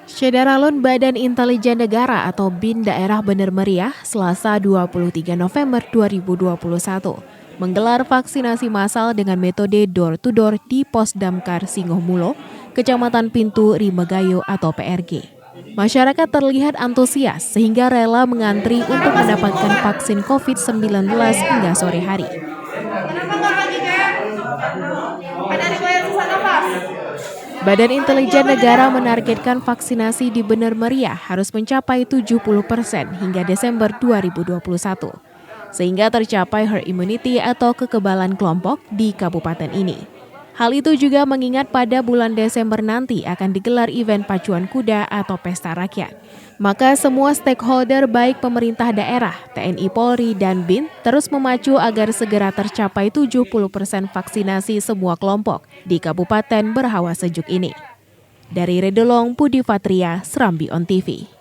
Syederalun Badan Intelijen Negara atau BIN Daerah Bener Meriah Selasa 23 November 2021 menggelar vaksinasi massal dengan metode door-to-door di Pos Damkar Singomulo, Kecamatan Pintu Rimegayo atau PRG. Masyarakat terlihat antusias sehingga rela mengantri untuk mendapatkan vaksin COVID-19 hingga sore hari. Badan Intelijen Negara menargetkan vaksinasi di Bener Meriah harus mencapai 70% hingga Desember 2021, sehingga tercapai herd immunity atau kekebalan kelompok di kabupaten ini. Hal itu juga mengingat pada bulan Desember nanti akan digelar event pacuan kuda atau pesta rakyat. Maka semua stakeholder baik pemerintah daerah, TNI Polri, dan BIN terus memacu agar segera tercapai 70% vaksinasi semua kelompok di Kabupaten berhawa sejuk ini. Dari Redolong, Budi Fatria, Serambi On TV.